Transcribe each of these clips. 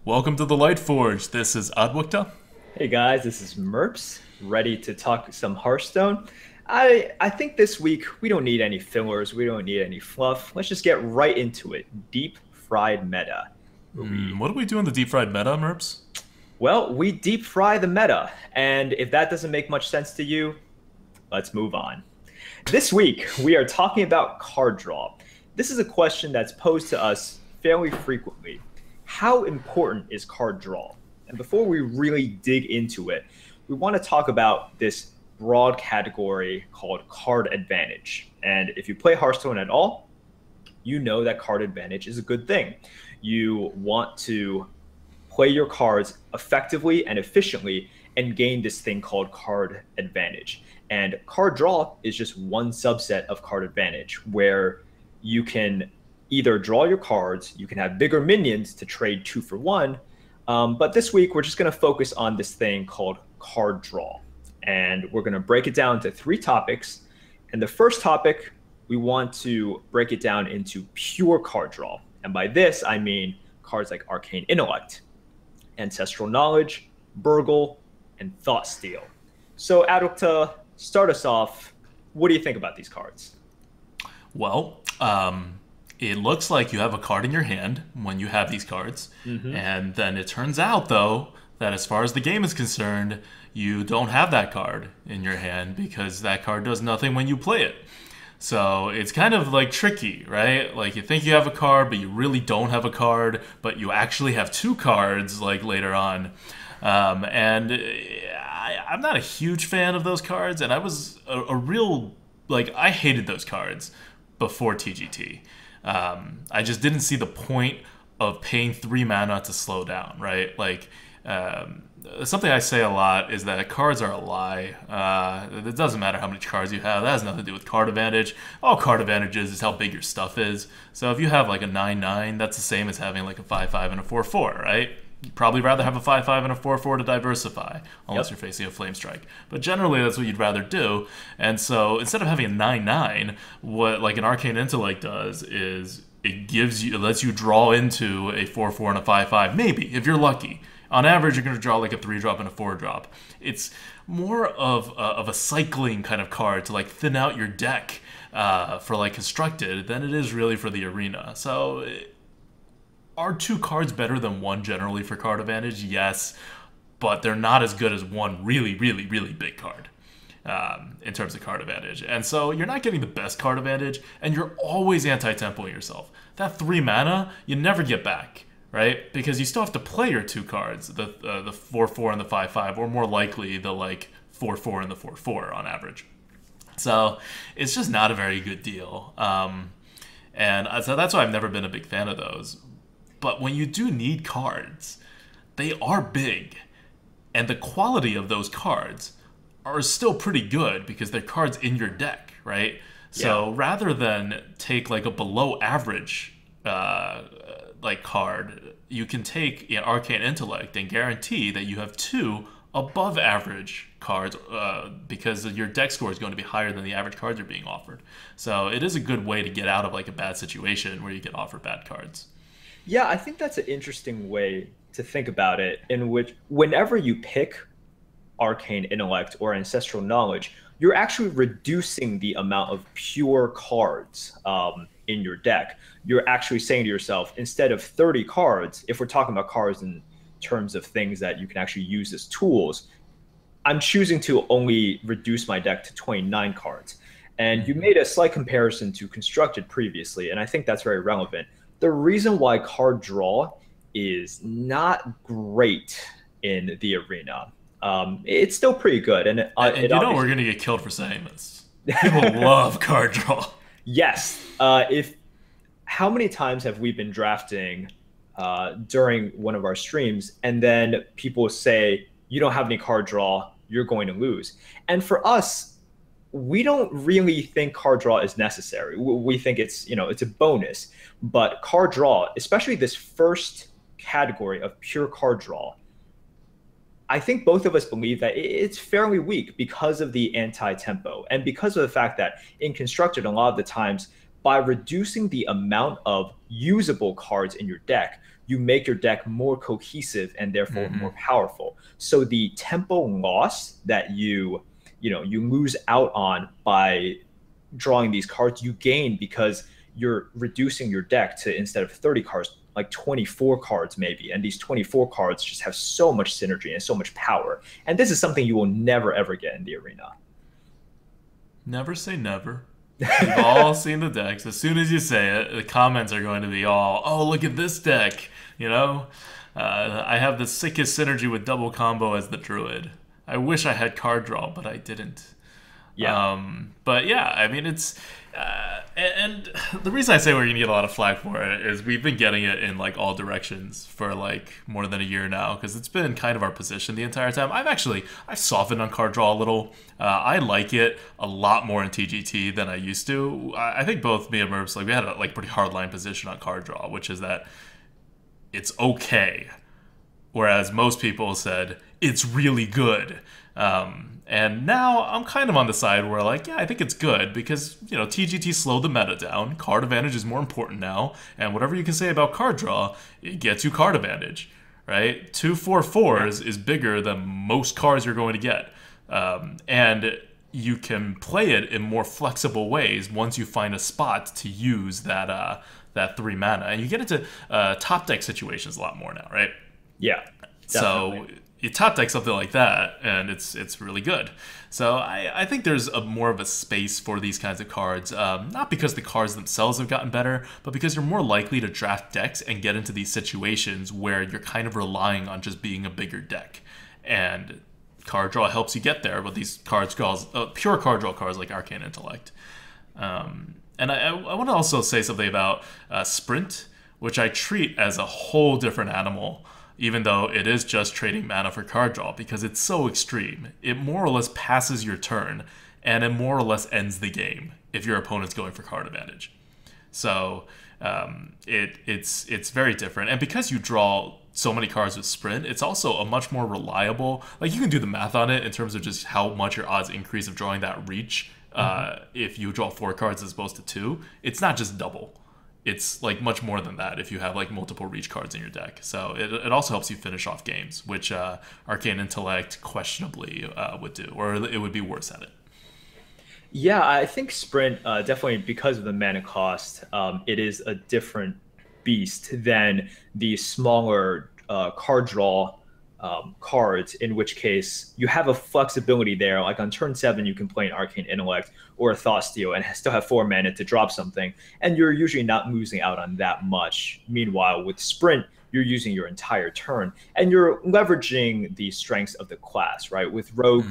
Welcome to the Lightforge. This is Adwikta. Hey guys, this is Merps, ready to talk some Hearthstone. I think this week we don't need any fillers, we don't need any fluff. Let's just get right into it. Deep fried meta. What do we do in the deep fried meta, Merps? We deep fry the meta, and if that doesn't make much sense to you, let's move on. This week we are talking about card draw. This is a question that's posed to us fairly frequently. How important is card draw? And before we really dig into it, we want to talk about this broad category called card advantage. And if you play Hearthstone at all, you know that card advantage is a good thing. You want to play your cards effectively and efficiently and gain this thing called card advantage. And card draw is just one subset of card advantage where you can either draw your cards, you can have bigger minions to trade 2 for 1. But this week, we're just going to focus on this thing called card draw. And we're going to break it down into 3 topics. And the first topic, we want to break it down into pure card draw. And by this, I mean cards like Arcane Intellect, Ancestral Knowledge, Burgle, and Thought Steal. So, Aduk, to start us off, what do you think about these cards? Well, it looks like you have a card in your hand when you have these cards. And then it turns out, though, that as far as the game is concerned, you don't have that card in your hand because that card does nothing when you play it. So it's kind of like tricky, right? Like you think you have a card, but you really don't have a card, but you actually have 2 cards like later on. I'm not a huge fan of those cards, and I was a real, like, I hated those cards before TGT. I just didn't see the point of paying 3 mana to slow down, right? Like, something I say a lot is that cards are a lie. It doesn't matter how many cards you have. That has nothing to do with card advantage. All card advantages is how big your stuff is. So if you have like a 9/9, that's the same as having like a 5/5 and a 4/4, right? You'd probably rather have a 5/5 and a 4/4 to diversify, unless you're facing a Flame Strike. But generally, that's what you'd rather do. And so instead of having a 9/9, what like an Arcane Intellect does is it lets you draw into a 4/4 and a 5/5, maybe, if you're lucky. On average, you're going to draw like a 3-drop and a 4-drop. It's more of a cycling kind of card to like thin out your deck for like constructed than it is really for the arena. So are 2 cards better than 1 generally for card advantage? Yes, but they're not as good as 1 really, really, really big card in terms of card advantage. And so you're not getting the best card advantage, and you're always anti-tempoing yourself. That 3 mana, you never get back, right? Because you still have to play your 2 cards, the 4/4 and the 5/5, or more likely the like 4/4 and the 4/4 on average. So it's just not a very good deal. So that's why I've never been a big fan of those. But when you do need cards, they are big. And the quality of those cards are still pretty good because they're cards in your deck, right? Yeah. So rather than take like a below average like card, you can take Arcane Intellect and guarantee that you have 2 above average cards because your deck score is going to be higher than the average cards you're being offered. So it is a good way to get out of like a bad situation where you get offered bad cards. Yeah, I think that's an interesting way to think about it, in which whenever you pick Arcane Intellect or Ancestral Knowledge, you're actually reducing the amount of pure cards in your deck. You're actually saying to yourself, instead of 30 cards, if we're talking about cards in terms of things that you can actually use as tools, I'm choosing to only reduce my deck to 29 cards. And you made a slight comparison to Constructed previously, and I think that's very relevant. The reason why card draw is not great in the arena, it's still pretty good. And we're going to get killed for saying this. People love card draw. Yes. How many times have we been drafting during one of our streams, and then people say, you don't have any card draw, you're going to lose. And for us, we don't really think card draw is necessary. We think it's a bonus. But card draw, especially this first category of pure card draw, I think both of us believe that it's fairly weak because of the anti-tempo and because of the fact that in Constructed, a lot of the times, by reducing the amount of usable cards in your deck, you make your deck more cohesive and therefore more powerful. So the tempo loss that you lose out on by drawing these cards, you gain because you're reducing your deck to, instead of 30 cards, like 24 cards maybe. And these 24 cards just have so much synergy and so much power. And this is something you will never ever get in the arena. Never say never. We've all seen the decks. As soon as you say it, the comments are going to be all, "Oh, look at this deck." You know, I have the sickest synergy with double combo as the druid. I wish I had card draw, but I didn't. Yeah. But yeah, I mean, it's and the reason I say we're gonna get a lot of flack for it is we've been getting it in like all directions for like more than a year now, because it's been kind of our position the entire time. I've softened on card draw a little. I like it a lot more in TGT than I used to. I think both me and Merps, like, we had a like pretty hardline position on card draw, which is that it's okay, whereas most people said it's really good. And now I'm kind of on the side where, like, yeah, I think it's good because, you know, TGT slowed the meta down. Card advantage is more important now. And whatever you can say about card draw, it gets you card advantage, right? 2/4/4s is bigger than most cards you're going to get. And you can play it in more flexible ways once you find a spot to use that 3 mana. And you get into top deck situations a lot more now, right? Yeah. Definitely. So you top deck something like that, and it's really good. So I think there's more of a space for these kinds of cards, not because the cards themselves have gotten better, but because you're more likely to draft decks and get into these situations where you're kind of relying on just being a bigger deck. And card draw helps you get there, but these cards, pure card draw cards like Arcane Intellect. And I want to also say something about Sprint, which I treat as a whole different animal, even though it is just trading mana for card draw, because it's so extreme. It more or less passes your turn, and it more or less ends the game if your opponent's going for card advantage. So it's very different. And because you draw so many cards with Sprint, it's also a much more reliable, like, you can do the math on it in terms of just how much your odds increase of drawing that reach. If you draw 4 cards as opposed to 2, it's not just double. It's like much more than that if you have like multiple reach cards in your deck. So it also helps you finish off games, which Arcane Intellect questionably would do, or it would be worse at it. Yeah, I think Sprint, definitely because of the mana cost, it is a different beast than the smaller card draw cards, in which case you have a flexibility there. Like on turn 7, you can play an Arcane Intellect or a Thought-Steal and still have 4 mana to drop something, and you're usually not losing out on that much. Meanwhile, with Sprint, you're using your entire turn, and you're leveraging the strengths of the class, right? With Rogue,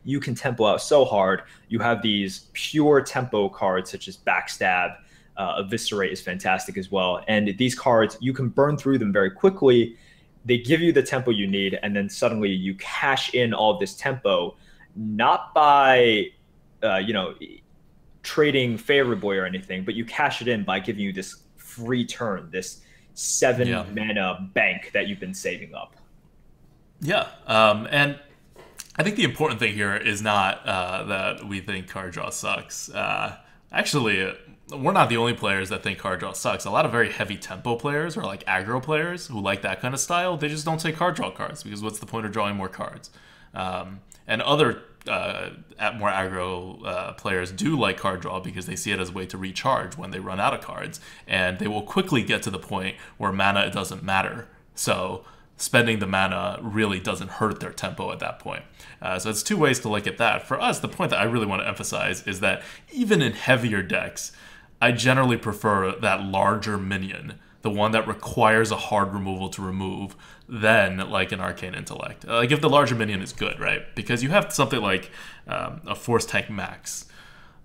you can tempo out so hard. You have these pure tempo cards such as Backstab. Eviscerate is fantastic as well. And these cards, you can burn through them very quickly. They give you the tempo you need, and then suddenly you cash in all of this tempo, not by, trading favorably or anything, but you cash it in by giving you this free turn, this 7 mana bank that you've been saving up. Yeah, and I think the important thing here is not that we think card draw sucks. Actually, we're not the only players that think card draw sucks. A lot of very heavy tempo players or like aggro players who like that kind of style, they just don't take card draw cards because what's the point of drawing more cards? And other more aggro players do like card draw because they see it as a way to recharge when they run out of cards, and they will quickly get to the point where mana doesn't matter. So spending the mana really doesn't hurt their tempo at that point. So it's 2 ways to look at that. For us, the point that I really want to emphasize is that even in heavier decks, I generally prefer that larger minion, the one that requires a hard removal to remove, than like an Arcane Intellect. Like if the larger minion is good, right? Because you have something like a Force Tank Max.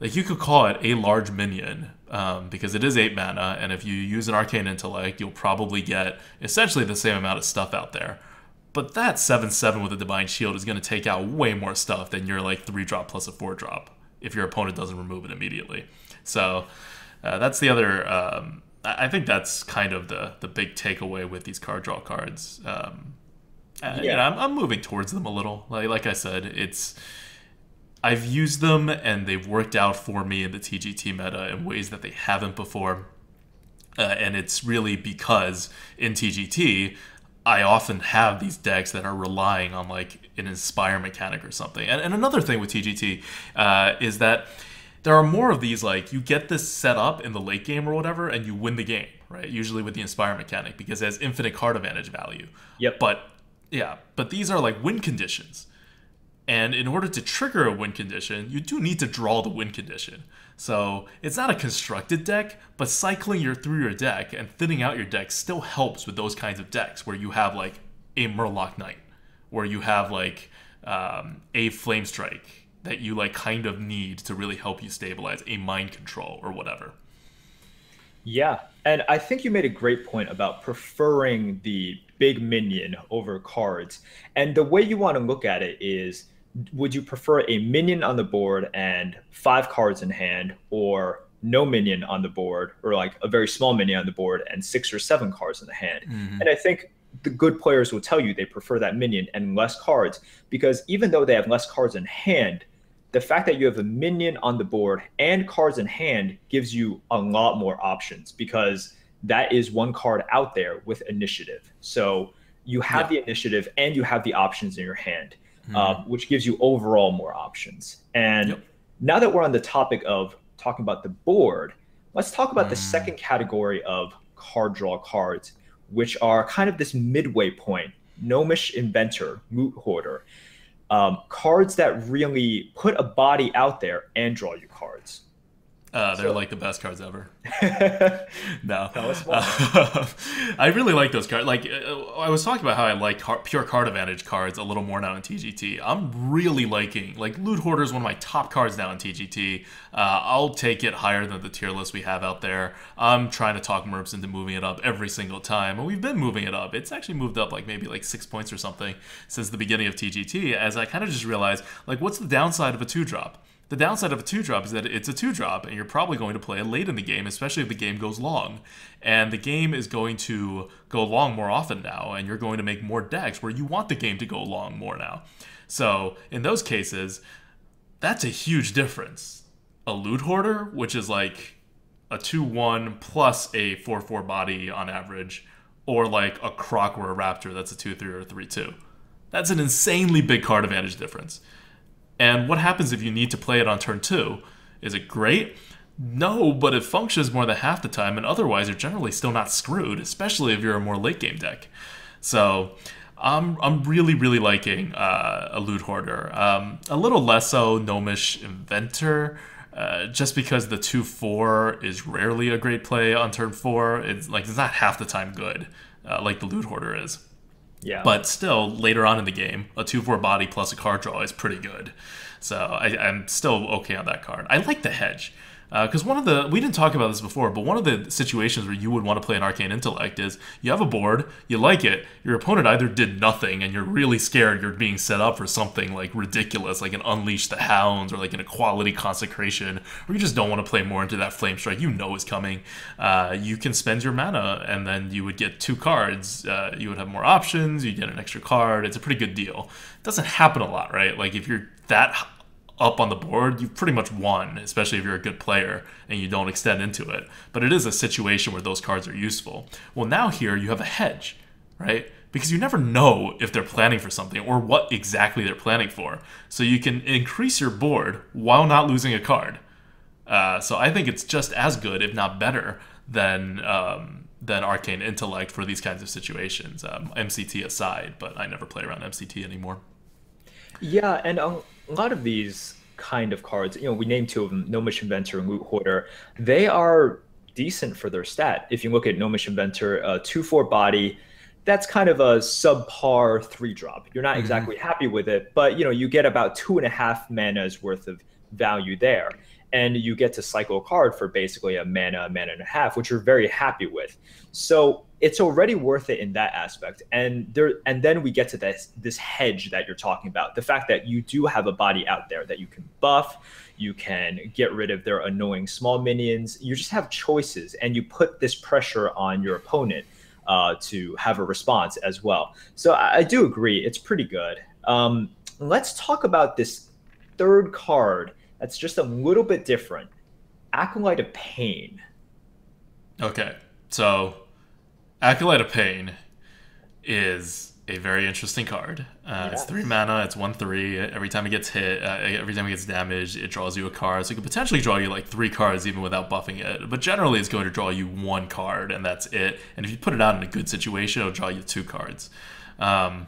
Like you could call it a large minion because it is 8 mana, and if you use an Arcane Intellect, you'll probably get essentially the same amount of stuff out there. But that 7/7 with a Divine Shield is going to take out way more stuff than your like 3-drop plus a 4-drop if your opponent doesn't remove it immediately. So that's the other. I think that's kind of the big takeaway with these card draw cards. I'm moving towards them a little. Like I said, I've used them and they've worked out for me in the TGT meta in ways that they haven't before. And it's really because in TGT, I often have these decks that are relying on like an inspire mechanic or something. And another thing with TGT is that there are more of these, like you get this set up in the late game or whatever, and you win the game, right? Usually with the inspire mechanic because it has infinite card advantage value. Yep. But yeah, but these are like win conditions. And in order to trigger a win condition, you do need to draw the win condition. So it's not a constructed deck, but cycling through your deck and thinning out your deck still helps with those kinds of decks where you have like a Murloc Knight, where you have like a Flame Strike that you like kind of need to really help you stabilize a Mind Control or whatever. Yeah, and I think you made a great point about preferring the big minion over cards. And the way you want to look at it is, would you prefer a minion on the board and 5 cards in hand, or no minion on the board, or like a very small minion on the board and 6 or 7 cards in the hand? And I think the good players will tell you they prefer that minion and less cards, because even though they have less cards in hand, the fact that you have a minion on the board and cards in hand gives you a lot more options, because that is 1 card out there with initiative. So you have the initiative and you have the options in your hand, which gives you overall more options. And now that we're on the topic of talking about the board, let's talk about the second category of card draw cards, which are kind of this midway point: Gnomish Inventor, Moot Hoarder. Cards that really put a body out there and draw you cards. They're like the best cards ever. No. Tell us more. I really like those cards. Like, I was talking about how I like pure card advantage cards a little more now in TGT. I'm really liking, like, Loot Hoarder is one of my top cards now in TGT. I'll take it higher than the tier list we have out there. I'm trying to talk Merps into moving it up every single time, and we've been moving it up. It's actually moved up like maybe like 6 points or something since the beginning of TGT, as I kind of just realized, like, what's the downside of a 2-drop? The downside of a 2-drop is that it's a 2-drop, and you're probably going to play it late in the game, especially if the game goes long. And the game is going to go long more often now, and you're going to make more decks where you want the game to go long more now. So in those cases, that's a huge difference. A Loot Hoarder, which is like a 2-1 plus a 4-4 body on average, or like a Croc or a Raptor that's a 2-3 or a 3-2. That's an insanely big card advantage difference. And what happens if you need to play it on turn 2? Is it great? No, but it functions more than half the time, and otherwise you're generally still not screwed, especially if you're a more late game deck. So I'm really, really liking a Loot Hoarder. A little less so Gnomish Inventor, just because the 2-4 is rarely a great play on turn 4. It's not half the time good, like the Loot Hoarder is. Yeah. But still, later on in the game, a 2-4 body plus a card draw is pretty good. So I'm still okay on that card. I like the hedge. Because we didn't talk about this before, but one of the situations where you would want to play an Arcane Intellect is you have a board, you like it, your opponent either did nothing and you're really scared you're being set up for something like ridiculous, like an Unleash the Hounds or like an Equality Consecration, or you just don't want to play more into that Flame Strike you know is coming. You can spend your mana and then you would get 2 cards. You would have more options, you get an extra card. It's a pretty good deal. It doesn't happen a lot, right? Like if you're that up on the board, you've pretty much won, especially if you're a good player and you don't extend into it. But it is a situation where those cards are useful. Well, now here you have a hedge, right? Because you never know if they're planning for something or what exactly they're planning for. So you can increase your board while not losing a card. So I think it's just as good, if not better, than Arcane Intellect for these kinds of situations. MCT aside, but I never play around MCT anymore. Yeah, and a lot of these kind of cards, we named 2 of them, Gnomish Inventor and Loot Hoarder. They are decent for their stat. If you look at Gnomish Inventor, 2-4 body, that's kind of a subpar 3-drop. You're not exactly happy with it, but you get about 2.5 mana's worth of value there. And you get to cycle a card for basically a mana and a half, which you're very happy with. So it's already worth it in that aspect. And then we get to this hedge that you're talking about. The fact that you do have a body out there that you can buff, you can get rid of their annoying small minions. You just have choices, and you put this pressure on your opponent to have a response as well. So I do agree, it's pretty good. Let's talk about this third card that's just a little bit different. Acolyte of Pain. Okay. So, Acolyte of Pain is a very interesting card. It's 3 Yes. mana. It's 1/3. Every time it gets hit, every time it gets damaged, it draws you a card. So it could potentially draw you like 3 cards even without buffing it. But generally, it's going to draw you 1 card, and that's it. And if you put it out in a good situation, it'll draw you 2 cards. Um,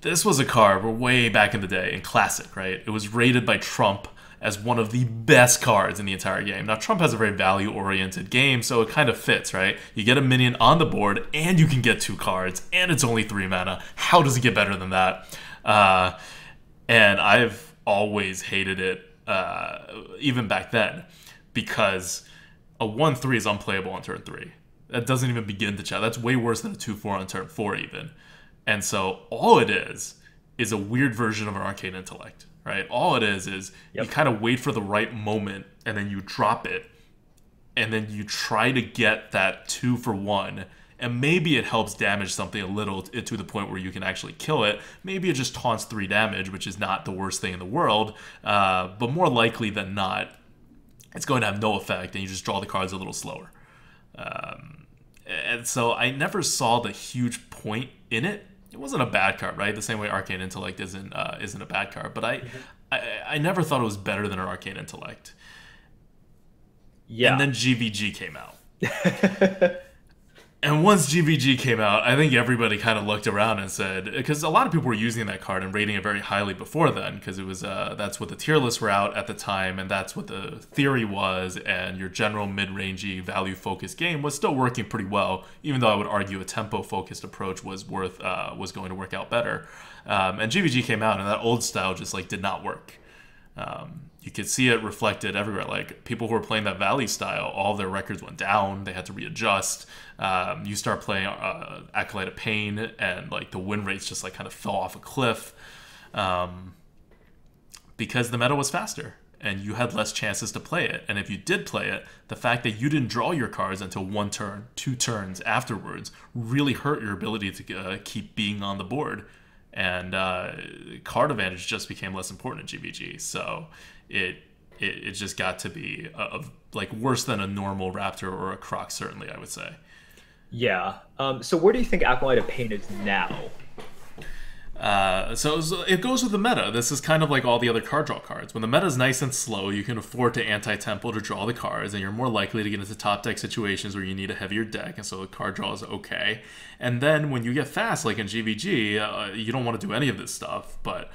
this was a card way back in the day in Classic, right? It was rated by Trump as one of the best cards in the entire game. Now, Trump has a very value-oriented game, so it kind of fits, right? You get a minion on the board, and you can get 2 cards, and it's only 3 mana. How does it get better than that? And I've always hated it, even back then, because a 1/3 is unplayable on turn 3. That doesn't even begin to chat. That's way worse than a 2/4 on turn 4, even. And so all it is a weird version of an Arcane Intellect. Right? All it is you kind of wait for the right moment and then you drop it and then you try to get that 2 for 1 and maybe it helps damage something a little to the point where you can actually kill it. Maybe it just taunts 3 damage, which is not the worst thing in the world, but more likely than not, it's going to have no effect and you just draw the cards a little slower. And so I never saw the huge point in it. It wasn't a bad card, right? The same way Arcane Intellect isn't a bad card, but I never thought it was better than an Arcane Intellect. Yeah. And then GVG came out. And once GVG came out, I think everybody kind of looked around and said, because a lot of people were using that card and rating it very highly before then, because it was that's what the tier lists were out at the time, and that's what the theory was, and your general mid-rangey, value-focused game was still working pretty well, even though I would argue a tempo-focused approach was going to work out better. And GVG came out, and that old style just like did not work. You could see it reflected everywhere. Like people who were playing that Valley style, all their records went down. They had to readjust. You start playing Acolyte of Pain, and like the win rates just like kind of fell off a cliff because the meta was faster and you had less chances to play it. And if you did play it, the fact that you didn't draw your cards until 1 turn, 2 turns afterwards really hurt your ability to keep being on the board. And card advantage just became less important in GVG. So it just got to be like worse than a normal Raptor or a Croc, certainly, I would say. Yeah. So where do you think Acolyte of Pain is now? So it goes with the meta. This is kind of like all the other card draw cards. When the meta is nice and slow, you can afford to anti-tempo to draw the cards, and you're more likely to get into top deck situations where you need a heavier deck, and so the card draw is okay. And then when you get fast, like in GVG, you don't want to do any of this stuff, but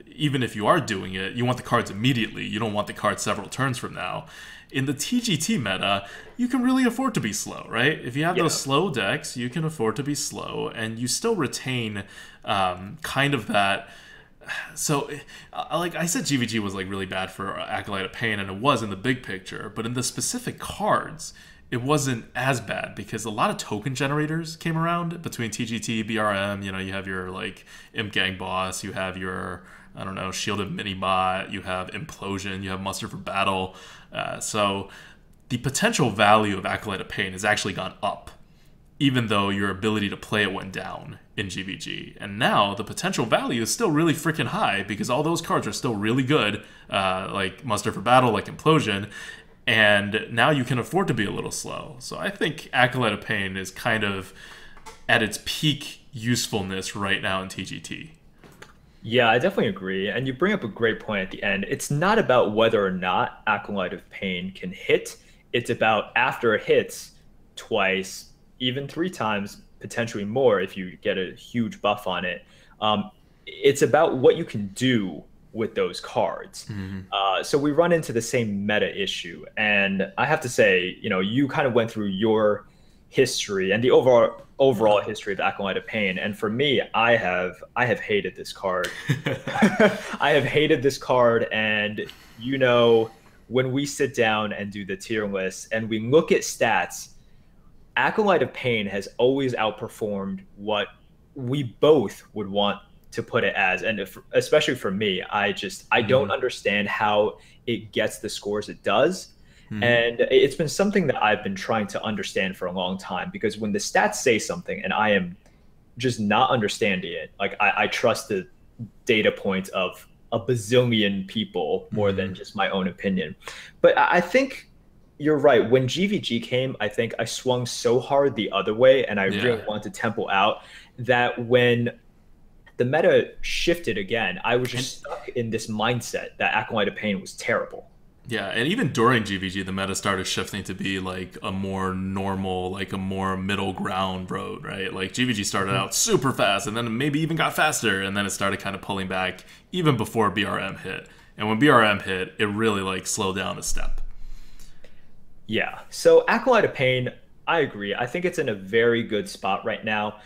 even if you are doing it, you want the cards immediately. You don't want the cards several turns from now. In the TGT meta, you can really afford to be slow, right? If you have those slow decks, you can afford to be slow, and you still retain kind of that. So, like I said, GVG was like really bad for Acolyte of Pain, and it was in the big picture, but in the specific cards, it wasn't as bad because a lot of token generators came around between TGT, BRM. You know, you have your like Imp Gang Boss, you have your, I don't know, Shielded Minibot, you have Implosion, you have Muster for Battle. So the potential value of Acolyte of Pain has actually gone up, even though your ability to play it went down in GVG. And now the potential value is still really freaking high because all those cards are still really good, like Muster for Battle, like Implosion. And now you can afford to be a little slow. So I think Acolyte of Pain is kind of at its peak usefulness right now in TGT. Yeah, I definitely agree. And you bring up a great point at the end. It's not about whether or not Acolyte of Pain can hit. It's about after it hits twice, even 3 times, potentially more if you get a huge buff on it. It's about what you can do with those cards. So we run into the same meta issue. And I have to say, you know, you kind of went through your history and the overall history of Acolyte of Pain. And for me, I have hated this card. I have hated this card. And, you know, when we sit down and do the tier list and we look at stats, Acolyte of Pain has always outperformed what we both would want to put it as. And especially for me, I don't understand how it gets the scores it does. And it's been something that I've been trying to understand for a long time, because when the stats say something and I am just not understanding it, like I trust the data points of a bazillion people more than just my own opinion. But I think you're right. When GVG came, I think I swung so hard the other way, and I Yeah. really wanted to tempo out that when the meta shifted again, I was And just stuck in this mindset that Acolyte of Pain was terrible. yeah, and even during GVG, the meta started shifting to be like a more normal, like a more middle ground road, right? Like GVG started out super fast, and then maybe even got faster, and then it started kind of pulling back even before BRM hit. And when BRM hit, it really like slowed down a step. Yeah. So Acolyte of Pain, I agree. I think it's in a very good spot right now,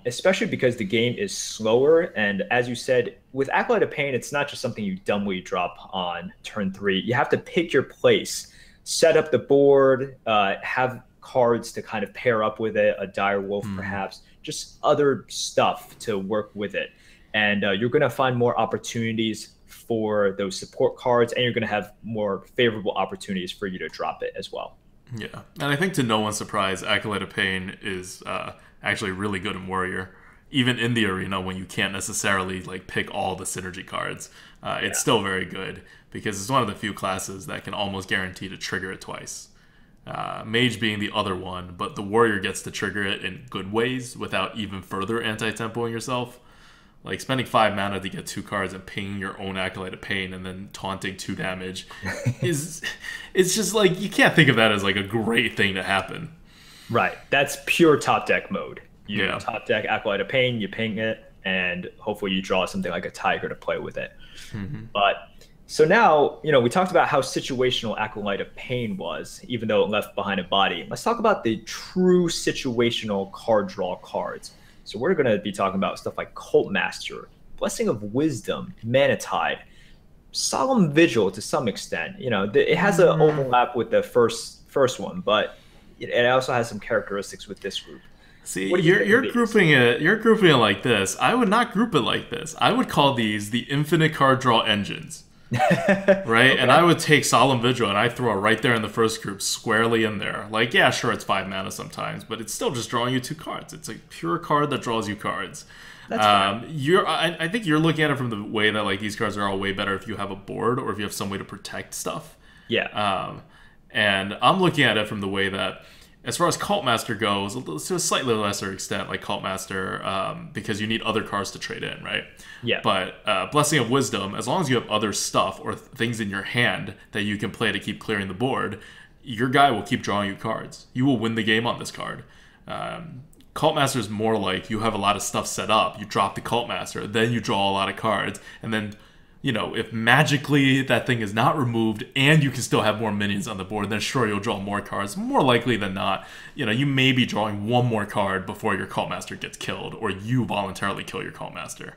especially because the game is slower. And as you said, with Acolyte of Pain, it's not just something you dumbly drop on turn 3. You have to pick your place, set up the board, have cards to kind of pair up with it, a Dire Wolf perhaps, just other stuff to work with it. And you're going to find more opportunities for those support cards, and you're going to have more favorable opportunities for you to drop it as well. Yeah, and I think to no one's surprise, Acolyte of Pain is actually really good in Warrior. Even in the arena, when you can't necessarily like pick all the synergy cards, it's still very good because it's one of the few classes that can almost guarantee to trigger it twice. Mage being the other one, but the Warrior gets to trigger it in good ways without even further anti-tempoing yourself. Like spending 5 mana to get 2 cards and pinging your own Acolyte of Pain and then taunting 2 damage is it's just like you can't think of that as like a great thing to happen. Right. That's pure top deck mode. You Yeah. top deck Acolyte of Pain, you ping it, and hopefully you draw something like a Tiger to play with it. But so now, we talked about how situational Acolyte of Pain was, even though it left behind a body. Let's talk about the true situational card draw cards. So we're going to be talking about stuff like Cult Master, Blessing of Wisdom, Mana Tide, Solemn Vigil to some extent. It has an overlap with the first one, but it also has some characteristics with this group. See, What do you think you're of these? grouping it. You're grouping it like this. I would not group it like this. I would call these the infinite card draw engines, right? And I would take Solemn Vigil and I throw it right there in the first group, squarely in there. Like, yeah, sure, it's 5 mana sometimes, but it's still just drawing you 2 cards. It's a pure card that draws you cards. That's fine. I think you're looking at it from the way that like these cards are all way better if you have a board or if you have some way to protect stuff. Yeah. And I'm looking at it from the way that, as far as Cult Master goes, to a slightly lesser extent, like Cult Master, because you need other cards to trade in, right? Yeah. But Blessing of Wisdom, as long as you have other stuff or things in your hand that you can play to keep clearing the board, your guy will keep drawing you cards. You will win the game on this card. Cult Master is more like you have a lot of stuff set up. You drop the Cult Master, then you draw a lot of cards, and then if magically that thing is not removed and you can still have more minions on the board, then sure, you'll draw more cards. More likely than not, you may be drawing one more card before your Cult Master gets killed, or you voluntarily kill your Cult Master.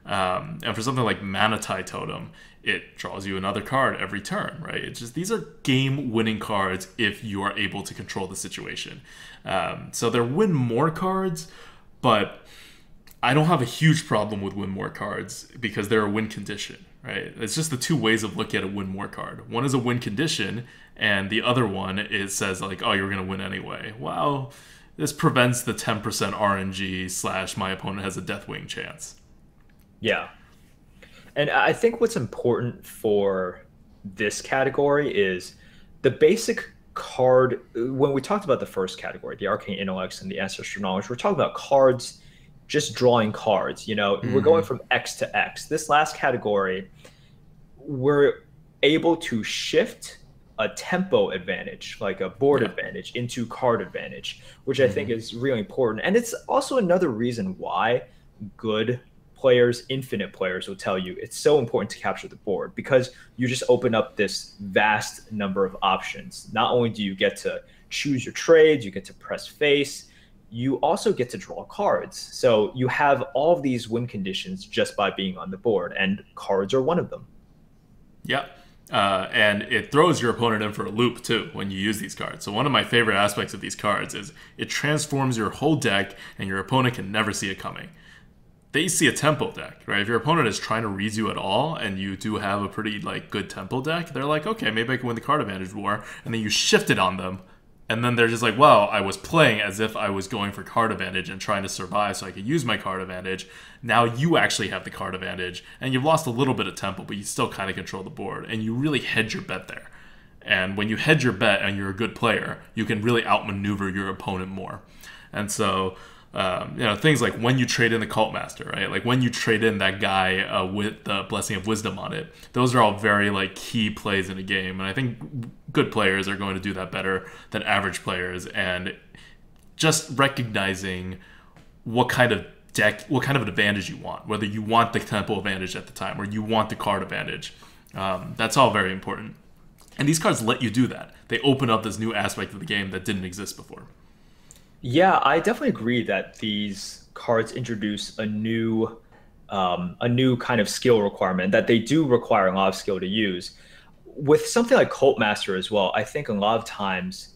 And for something like Mana Tide Totem, it draws you another card every turn, right? It's just, these are game-winning cards if you are able to control the situation. So they're win more cards, but I don't have a huge problem with win more cards because they're a win condition, right? It's just the two ways of looking at a win more card. One is a win condition, and the other one says like, oh, you're going to win anyway. Well, this prevents the 10% RNG / my opponent has a Deathwing chance. Yeah. And I think what's important for this category is the basic card. When we talked about the first category, the Arcane Intellects and the Ancestral Knowledge, we're talking about cards, just drawing cards. We're going from X to X. This last category, we're able to shift a tempo advantage, like a board advantage, into card advantage, which I think is really important. And it's also another reason why good players, infinite players, will tell you it's so important to capture the board, because you just open up this vast number of options. Not only do you get to choose your trades, you get to press face, you also get to draw cards. So you have all of these win conditions just by being on the board, and cards are one of them. Yeah. And it throws your opponent in for a loop, too, when you use these cards. So one of my favorite aspects of these cards is it transforms your whole deck, and your opponent can never see it coming. They see a tempo deck, right? If your opponent is trying to read you at all, and you do have a pretty good tempo deck, they're like, okay, maybe I can win the card advantage war, and then you shift it on them, and then they're just like, well, I was playing as if I was going for card advantage and trying to survive so I could use my card advantage. Now you actually have the card advantage, and you've lost a little bit of tempo, but you still kind of control the board, and you really hedge your bet there. And when you hedge your bet and you're a good player, you can really outmaneuver your opponent more. And so, things like when you trade in the Cult Master, right? Like when you trade in that guy with the Blessing of Wisdom on it, those are all very like key plays in a game. And I think good players are going to do that better than average players. And just recognizing what kind of an advantage you want, whether you want the tempo advantage at the time or you want the card advantage. That's all very important. And these cards let you do that. They open up this new aspect of the game that didn't exist before. Yeah, I definitely agree that these cards introduce a new kind of skill requirement that they do require a lot of skill to use. With something like Cult Master as well, I think a lot of times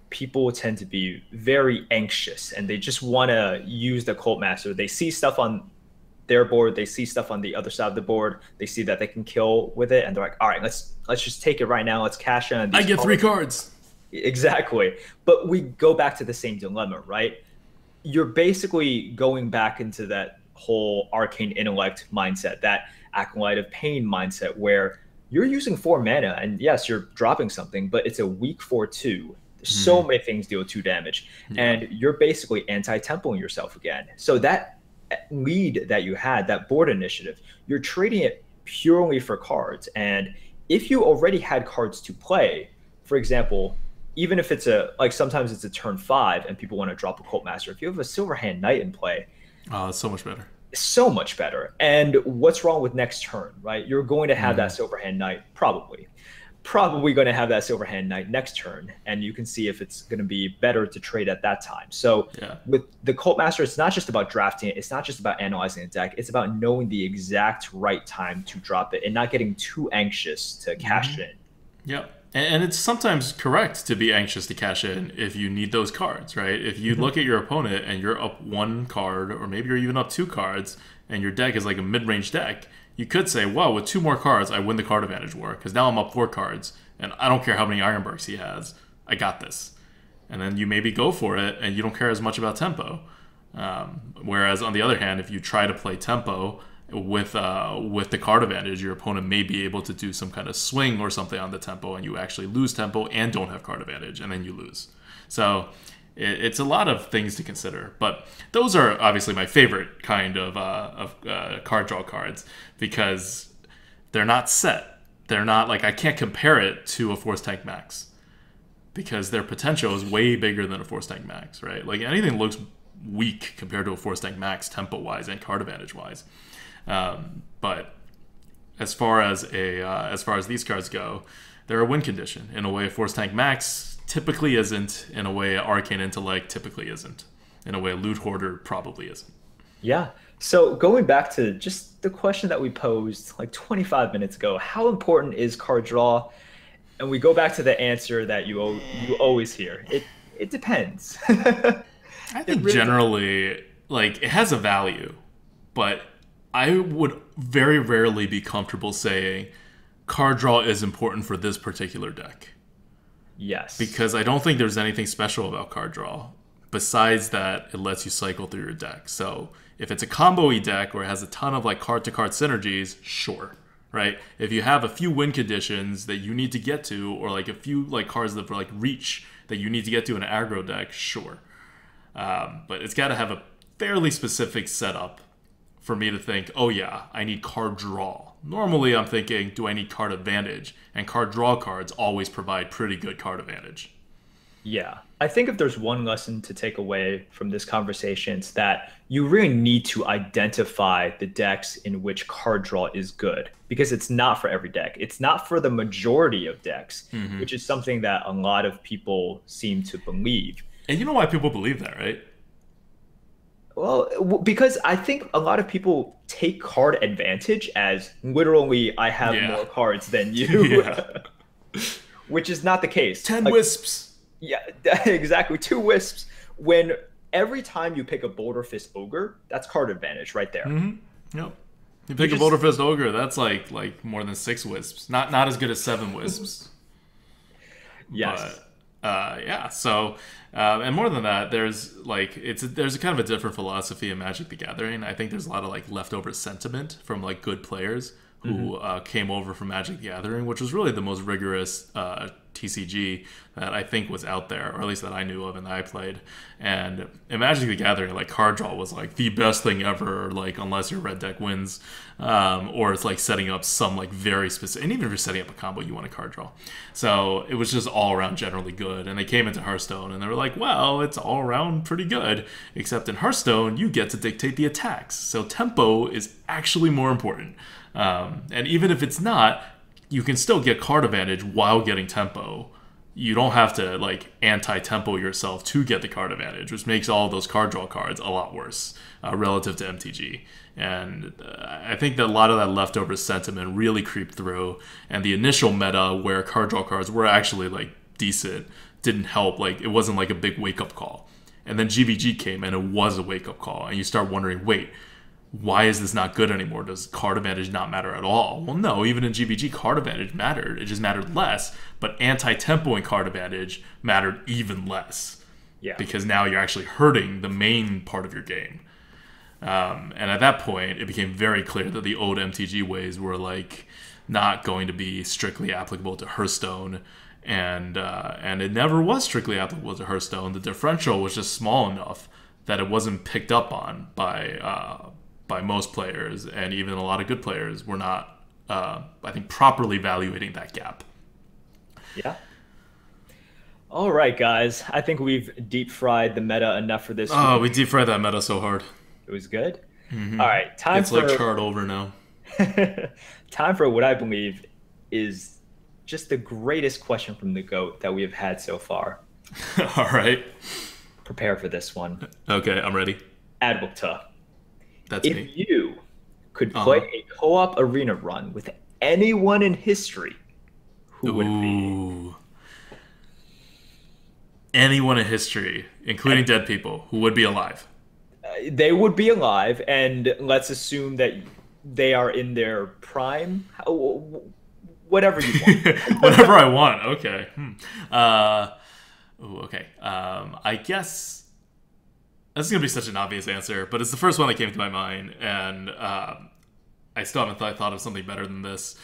people tend to be very anxious and they just want to use the Cult Master. They see stuff on their board, they see stuff on the other side of the board, they see that they can kill with it, and they're like, all right, let's just take it right now, let's cash in. I get 3 cards. Exactly. But we go back to the same dilemma, right? You're basically going back into that whole arcane intellect mindset, that acolyte of pain mindset, where you're using 4 mana, and yes, you're dropping something, but it's a weak 4/2. So many things deal 2 damage, and you're basically anti-tempoing yourself again. So that lead that you had, that board initiative, you're trading it purely for cards. And if you already had cards to play, for example, even if it's sometimes it's a turn 5 and people want to drop a Cult Master, if you have a Silverhand Knight in play, it's so much better. So much better. And what's wrong with next turn, right? You're going to have that Silverhand Knight, probably going to have that Silverhand Knight next turn, and you can see if it's going to be better to trade at that time. So with the Cult Master, it's not just about drafting it. It's not just about analyzing a deck. It's about knowing the exact right time to drop it and not getting too anxious to cash in. Yep. And it's sometimes correct to be anxious to cash in if you need those cards, right? If you look at your opponent and you're up 1 card, or maybe you're even up 2 cards, and your deck is like a mid-range deck, you could say, well, with 2 more cards, I win the card advantage war, because now I'm up 4 cards, and I don't care how many Ironbarks he has. I got this. And then you maybe go for it, and you don't care as much about tempo. Whereas, on the other hand, if you try to play tempo with the card advantage, your opponent may be able to do some kind of swing or something on the tempo, and you actually lose tempo and don't have card advantage, and then you lose. So it's a lot of things to consider, but those are obviously my favorite kind of card draw cards, because they're not set. They're not like, I can't compare it to a Force Tank Max, because their potential is way bigger than a Force Tank Max, right? Like anything looks weak compared to a Force Tank Max tempo wise and card advantage wise. But as far as these cards go, they're a win condition in a way Force Tank Max typically isn't, in a way Arcane Intellect typically isn't, in a way Loot Hoarder probably isn't. Yeah. So going back to just the question that we posed like 25 minutes ago, how important is card draw? And we go back to the answer that you always hear. It depends. I think really generally, like, it has a value, but I would very rarely be comfortable saying card draw is important for this particular deck. Yes. Because I don't think there's anything special about card draw besides that it lets you cycle through your deck. So if it's a combo-y deck where it has a ton of like card-to-card synergies, sure, right? If you have a few win conditions that you need to get to, or like a few like cards that for like reach that you need to get to in an aggro deck, sure. But it's got to have a fairly specific setup for me to think, oh yeah, I need card draw. Normally I'm thinking, do I need card advantage? And card draw cards always provide pretty good card advantage. Yeah. I think if there's one lesson to take away from this conversation, it's that you really need to identify the decks in which card draw is good, because it's not for every deck. It's not for the majority of decks, which is something that a lot of people seem to believe. And you know why people believe that, right? Well, because I think a lot of people take card advantage as literally, I have more cards than you, which is not the case. 10 wisps. Yeah, exactly. 2 wisps. When every time you pick a Boulder Fist Ogre, that's card advantage right there. Yep. You pick a Boulder Fist Ogre, that's like more than 6 wisps. Not as good as 7 wisps. Yes. But, yeah. So, and more than that, there's a kind of a different philosophy in Magic the Gathering. I think there's a lot of like leftover sentiment from like good players who came over from Magic the Gathering, which was really the most rigorous TCG that I think was out there, or at least that I knew of and that I played. And in Magic the Gathering, like card draw was like the best thing ever, like unless your red deck wins, or it's like setting up some like very specific, and even if you're setting up a combo, you want a card draw. So it was just all around generally good. And they came into Hearthstone and they were like, well, it's all around pretty good, except in Hearthstone, you get to dictate the attacks. So tempo is actually more important. And even if it's not, you can still get card advantage while getting tempo. You don't have to like anti-tempo yourself to get the card advantage, which makes all those card draw cards a lot worse relative to MTG. And I think that a lot of that leftover sentiment really creeped through, and the initial meta where card draw cards were actually like decent didn't help. Like it wasn't like a big wake-up call. And then GVG came and it was a wake-up call, and you start wondering, wait, why is this not good anymore? Does card advantage not matter at all? Well, no, even in GVG, card advantage mattered. It just mattered less, but anti-tempoing card advantage mattered even less. Yeah. Because now you're actually hurting the main part of your game. And at that point, it became very clear that the old MTG ways were like not going to be strictly applicable to Hearthstone. And it never was strictly applicable to Hearthstone. The differential was just small enough that it wasn't picked up on by most players, and even a lot of good players were not, I think, properly evaluating that gap. Yeah. All right, guys. I think we've deep fried the meta enough for this Oh, week. we deep fried that meta so hard. It was good. All right, time It's for like chart over now. time for what I believe is just the greatest question from the GOAT that we have had so far. All right. Prepare for this one. Okay, I'm ready. Advocta. That's If me. you could play a co-op arena run with anyone in history, who would it be? Ooh. Anyone in history, including dead people, who would be alive. They would be alive, and let's assume that they are in their prime. Whatever you want. Whatever I want. Okay. Okay. I guess this is gonna be such an obvious answer, but it's the first one that came to my mind, and I still haven't thought of something better than this.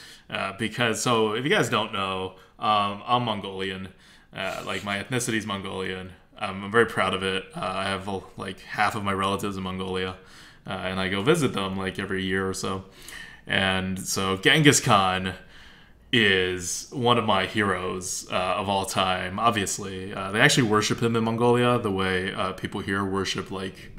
Because, so if you guys don't know, I'm Mongolian. Like my ethnicity is Mongolian. I'm very proud of it. I have like half of my relatives in Mongolia, and I go visit them like every year or so. And so Genghis Khan is one of my heroes of all time. Obviously, they actually worship him in Mongolia the way people here worship like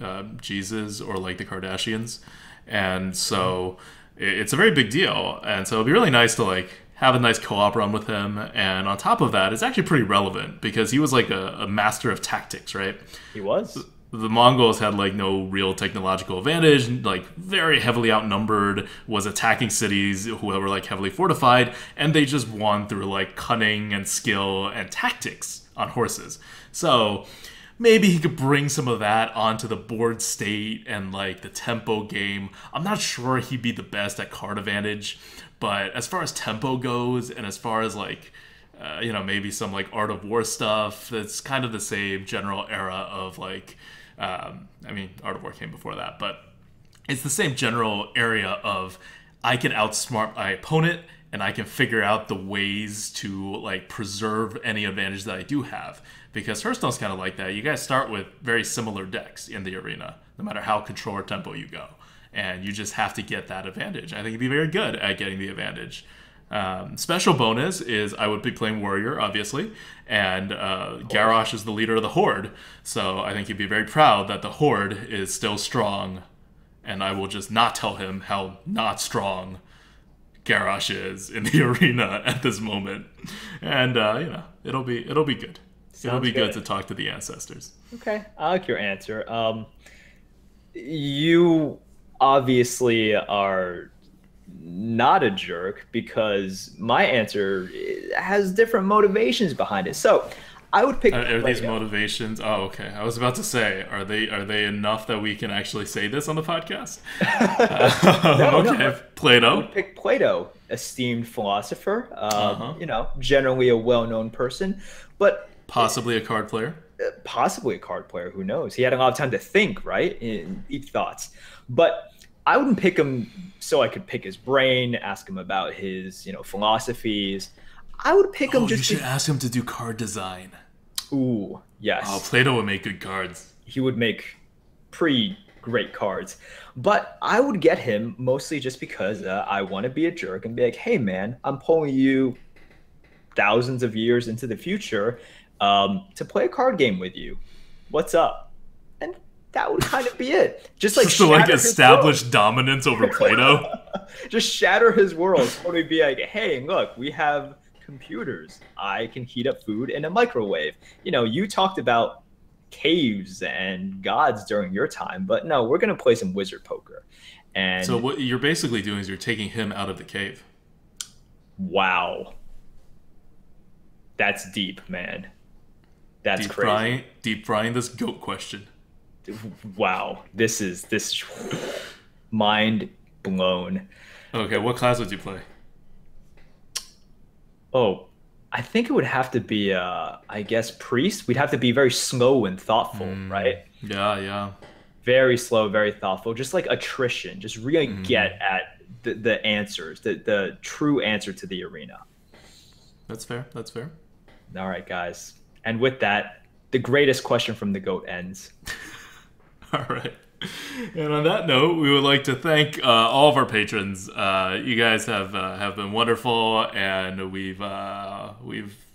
Jesus or like the Kardashians, and so it's a very big deal. And so it'd be really nice to like have a nice co-op run with him. And on top of that, it's actually pretty relevant because he was like a master of tactics, right? He was. The Mongols had like no real technological advantage, like very heavily outnumbered, was attacking cities who were like heavily fortified, and they just won through like cunning and skill and tactics on horses. So maybe he could bring some of that onto the board state and like the tempo game. I'm not sure he'd be the best at card advantage, but as far as tempo goes, and as far as like maybe some like Art of War stuff, that's kind of the same general era of like, Art of War came before that, but it's the same general area of I can outsmart my opponent and I can figure out the ways to like preserve any advantage that I do have. Because Hearthstone's kind of like that. You guys start with very similar decks in the arena, no matter how control or tempo you go. And you just have to get that advantage. I think you'd be very good at getting the advantage. Special bonus is I would be playing Warrior, obviously, and Garrosh is the leader of the Horde, so I think he'd be very proud that the Horde is still strong, and I will just not tell him how not strong Garrosh is in the arena at this moment, and it'll be good. It'll be good to talk to the ancestors. Okay, I like your answer. You obviously are not a jerk because my answer has different motivations behind it. So I would pick. Are these motivations? Oh, okay. I was about to say, are they enough that we can actually say this on the podcast? No. Plato. I would pick Plato, esteemed philosopher. Generally a well-known person, but possibly a card player. Possibly a card player. Who knows? He had a lot of time to think, right? In deep thoughts, but I wouldn't pick him so I could pick his brain, ask him about his, philosophies. I would pick him Oh, you just should ask him to do card design. Ooh, yes. Oh, Plato would make good cards. He would make pretty great cards. But I would get him mostly just because I want to be a jerk and be like, hey, man, I'm pulling you thousands of years into the future to play a card game with you. What's up? And that would kind of be it. Just like to like establish dominance over Plato. Just shatter his world. So to be like, hey, look, we have computers. I can heat up food in a microwave. You know, you talked about caves and gods during your time, but no, we're gonna play some wizard poker. And so what you're basically doing is you're taking him out of the cave. Wow, that's deep, man. That's crazy. Deep frying this goat question. Wow, this is mind blown. Okay, what class would you play? Oh, I think it would have to be, I guess, priest. We'd have to be very slow and thoughtful, right? Yeah. Very slow, very thoughtful. Just like attrition. Just really get at the answers, the true answer to the arena. That's fair. All right, guys. And with that, the greatest question from the GOAT ends. All right. And on that note, we would like to thank all of our patrons. You guys have been wonderful, and we've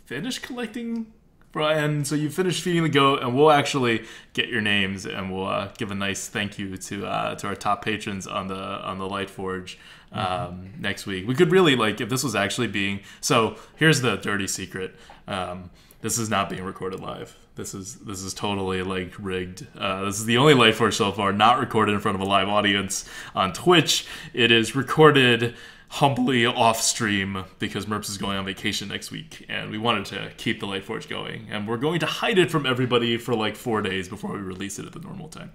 finished collecting, and so you finished feeding the goat, and we'll actually get your names, and we'll give a nice thank you to our top patrons on the Lightforge next week. We could really if this was actually being so. Here's the dirty secret. This is not being recorded live. This is totally rigged. This is the only Lightforge so far not recorded in front of a live audience on Twitch. It is recorded humbly off stream because Merps is going on vacation next week, and we wanted to keep the Lightforge going, and we're going to hide it from everybody for 4 days before we release it at the normal time.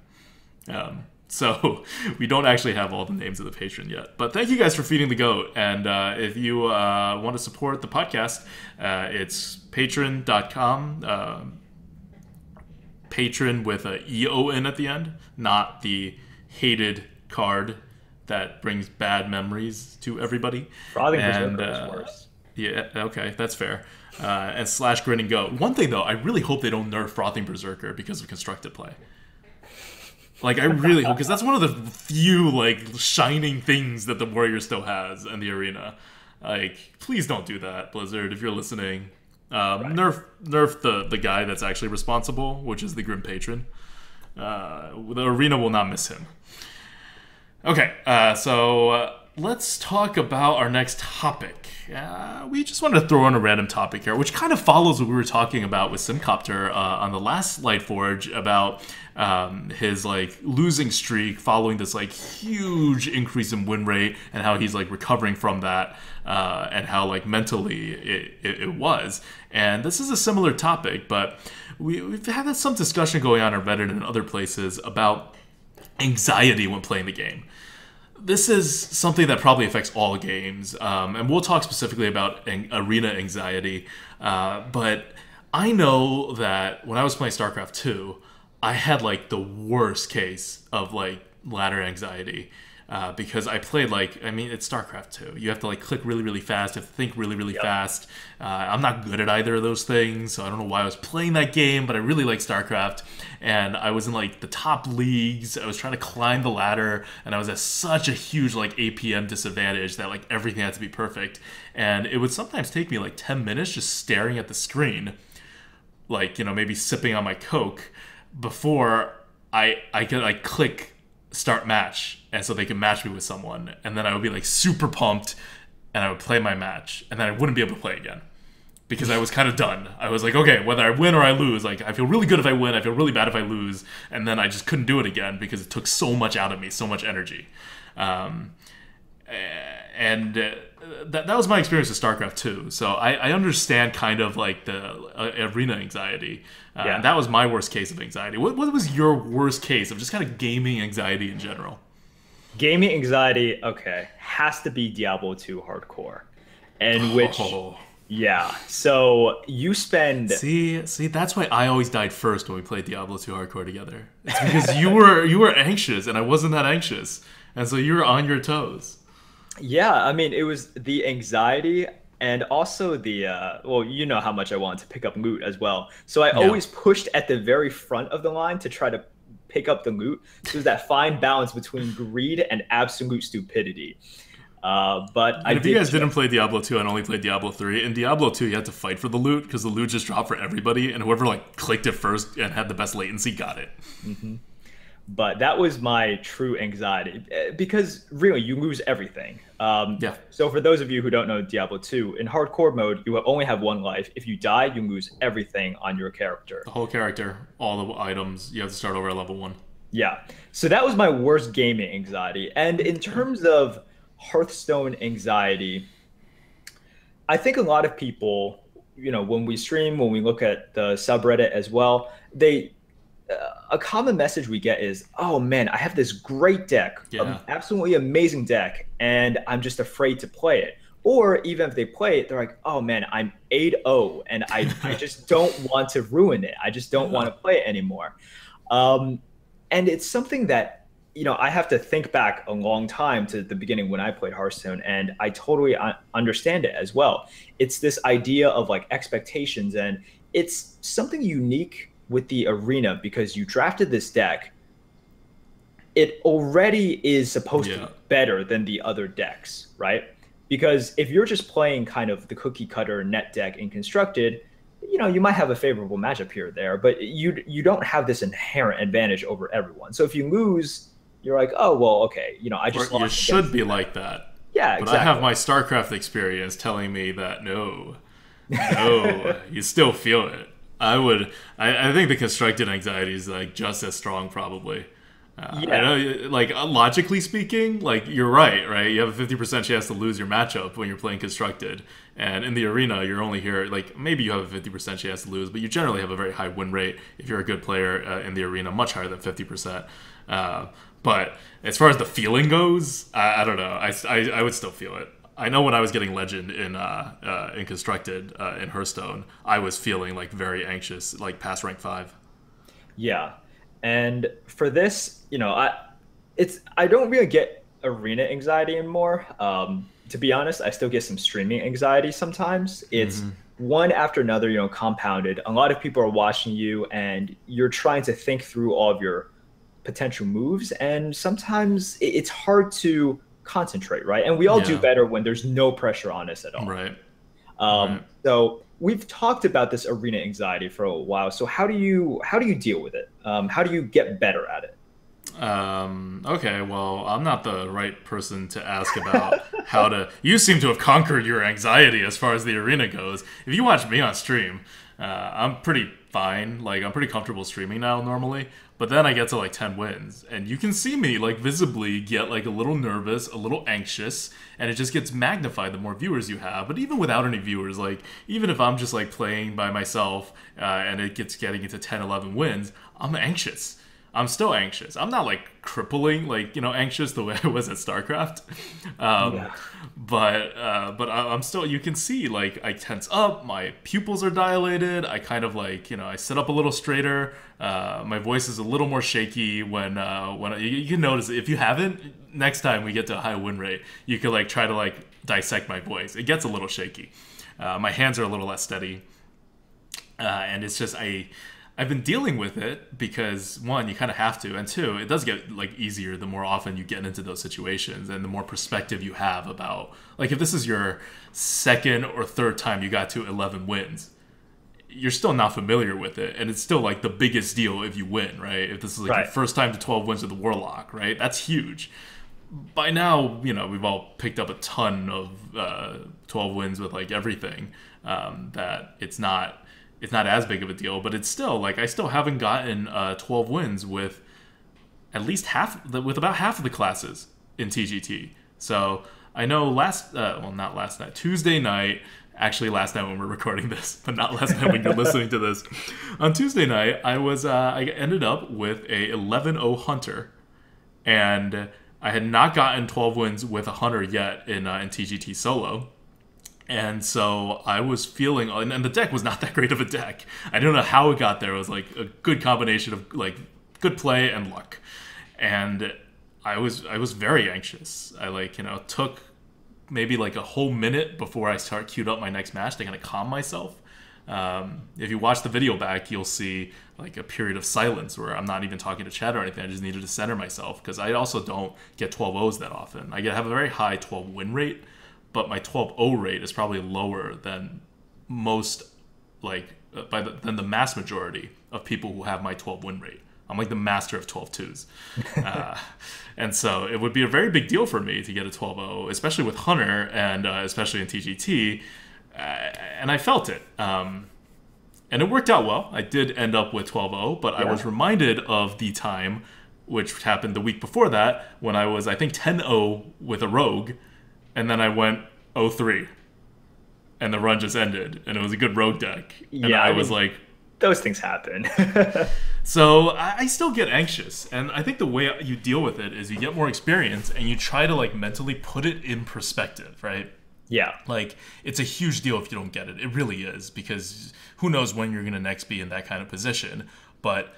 So we don't actually have all the names of the patron yet. But thank you guys for feeding the goat. And if you want to support the podcast, it's patreon.com. Patron with a EON at the end, not the hated card that brings bad memories to everybody. Frothing Berserker is worse. Yeah, okay, that's fair. And / Grinning Goat. One thing though, I really hope they don't nerf Frothing Berserker because of constructed play. I really hope, because that's one of the few shining things that the Warrior still has in the arena. Please don't do that, Blizzard, if you're listening. Nerf the guy that's actually responsible, which is the Grim Patron. The arena will not miss him. Okay, so let's talk about our next topic. We just wanted to throw in a random topic here, which kind of follows what we were talking about with Simcopter on the last Lightforge about his losing streak following this huge increase in win rate, and how he's recovering from that, and how mentally it was. And this is a similar topic, but we've had some discussion going on Reddit and other places about anxiety when playing the game. This is something that probably affects all games, and we'll talk specifically about arena anxiety, but I know that when I was playing StarCraft 2, I had the worst case of ladder anxiety, because I played it's StarCraft 2. You have to click really, really fast. You have to think really, really fast. I'm not good at either of those things, so I don't know why I was playing that game, but I really like StarCraft. And I was in the top leagues. I was trying to climb the ladder, and I was at such a huge APM disadvantage that everything had to be perfect. And it would sometimes take me 10 minutes just staring at the screen, maybe sipping on my Coke, before I could click start match, and so they could match me with someone, and then I would be super pumped, and I would play my match, and then I wouldn't be able to play again because I was kind of done. I was okay, whether I win or I lose, I feel really good if I win, I feel really bad if I lose, and then I just couldn't do it again because it took so much out of me, so much energy. That was my experience with StarCraft 2. So I understand kind of the arena anxiety. And that was my worst case of anxiety. What was your worst case of just kind of gaming anxiety in general? Gaming anxiety, okay, has to be Diablo 2 hardcore. Which, yeah. So you spend... See, that's why I always died first when we played Diablo 2 hardcore together. It's because you were anxious, and I wasn't that anxious. And so you were on your toes. Yeah, I mean, it was the anxiety And also the well, you know how much I wanted to pick up loot as well. So I Yeah. always pushed at the very front of the line to try to pick up the loot. So there's that fine balance between greed and absolute stupidity. But I And if you did guys didn't just play Diablo 2 and only played Diablo 3, in Diablo 2 you had to fight for the loot because the loot just dropped for everybody, and whoever like clicked it first and had the best latency got it. Mhm. But that was my true anxiety because really you lose everything. Yeah, So for those of you who don't know Diablo 2, in hardcore mode, you only have one life. If you die, you lose everything on your character. the whole character, all the items, you have to start over at level 1. Yeah. So that was my worst gaming anxiety. And in terms of Hearthstone anxiety, I think a lot of people, when we stream, when we look at the subreddit as well, a common message we get is, "Oh man, I have this great deck, Yeah. absolutely amazing deck, and I'm just afraid to play it." Or even if they play it, they're like, "Oh man, I'm 8-0, and I just don't want to ruin it. I just don't want Yeah. to play it anymore." Um, and it's something that, I have to think back a long time to the beginning when I played Hearthstone, and I totally understand it as well. It's this idea of like expectations, and it's something unique with the arena because you drafted this deck. It already is supposed to be Yeah. better than the other decks, right? Because if you're just playing kind of the cookie cutter net deck in constructed, you might have a favorable matchup here or there, but you don't have this inherent advantage over everyone. So if you lose, you're like, oh well, okay, I Or just you lost should against be them. like that. Yeah, But I have exactly. my StarCraft experience telling me that no, no, you still feel it. I think the constructed anxiety is like just as strong, probably. I Yeah, know, like logically speaking, like you're right, right? You have a 50% chance to lose your matchup when you're playing constructed, and in the arena, you're only here like maybe you have a 50% chance to lose, but you generally have a very high win rate if you're a good player in the arena, much higher than 50%. Uh, but as far as the feeling goes, I don't know. I would still feel it. I know when I was getting legend in constructed in Hearthstone, I was feeling like very anxious, like past rank 5. yeah. And for this, I don't really get arena anxiety anymore. To be honest, I still get some streaming anxiety sometimes. It's one after another, compounded. A lot of people are watching you, and you're trying to think through all of your potential moves, and sometimes it's hard to concentrate, right? And we all do Yeah, better when there's no pressure on us at all. right, right. So we've talked about this arena anxiety for a while. So how do you deal with it? How do you get better at it? Okay, well, I'm not the right person to ask about how to. You seem to have conquered your anxiety as far as the arena goes. If you watch me on stream, I'm pretty fine. Like, I'm pretty comfortable streaming now normally. But then I get to like 10 wins, and you can see me like visibly get like a little nervous, a little anxious, and it just gets magnified the more viewers you have. But even without any viewers, like, even if I'm just like playing by myself and it gets getting into 10, 11 wins, I'm anxious. I'm still anxious. I'm not like crippling, like anxious the way I was at StarCraft, um, Yeah. but I'm still. You can see like I tense up. My pupils are dilated. I kind of like I sit up a little straighter. My voice is a little more shaky when you can notice if you haven't. Next time we get to a high win rate, you could like try to like dissect my voice. It gets a little shaky. My hands are a little less steady, and it's just I've been dealing with it because one, you kind of have to, and two, it does get like easier the more often you get into those situations and the more perspective you have about like if this is your second or third time you got to 11 wins, you're still not familiar with it, and it's still like the biggest deal if you win, right? If this is like your Right. first time to 12 wins with the Warlock, right? That's huge. By now, we've all picked up a ton of 12 wins with like everything. That it's not as big of a deal, but it's still like I still haven't gotten 12 wins with at least with about half of the classes in TGT. So I know not last night, Tuesday night. Actually, last night when we're recording this, but not last night when you're listening to this. On Tuesday night, I ended up with a 11-0 hunter, and I had not gotten 12 wins with a hunter yet in TGT solo. And so I was feeling, and the deck was not that great of a deck. I don't know how it got there. It was like a good combination of like good play and luck. And I was very anxious. I took maybe like a whole minute before I start queued up my next match to kind of calm myself. If you watch the video back, you'll see like a period of silence where I'm not even talking to chat or anything. I just needed to center myself because I also don't get 12-0s that often. I have a very high 12 win rate, but my 12-0 rate is probably lower than most, like than the mass majority of people who have my 12 win rate. I'm like the master of 12-2s. And so it would be a very big deal for me to get a 12-0, especially with Hunter and especially in TGT. And I felt it. And it worked out well. I did end up with 12-0, but I was reminded of the time, which happened the week before that, when I was, I think, 10-0 with a rogue, and then I went 0-3. And the run just ended, and it was a good rogue deck. And I was like... Those things happen. So I still get anxious, and I think the way you deal with it is you get more experience, and you try to like mentally put it in perspective, right? Yeah. Like, it's a huge deal if you don't get it. It really is, because who knows when you're going to next be in that kind of position. But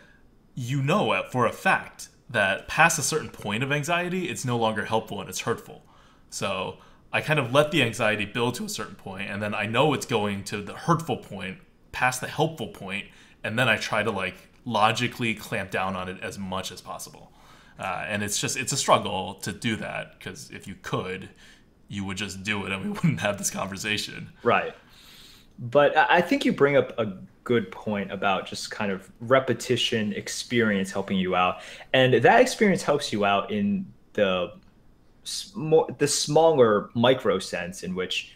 you know for a fact that past a certain point of anxiety, it's no longer helpful and it's hurtful. So I kind of let the anxiety build to a certain point, and then I know it's going to the hurtful point, past the helpful point, and then I try to like logically clamp down on it as much as possible. And it's a struggle to do that, because if you could, you would just do it and we wouldn't have this conversation. Right. But I think you bring up a good point about just kind of repetition, experience helping you out. And that experience helps you out in the smaller micro sense in which,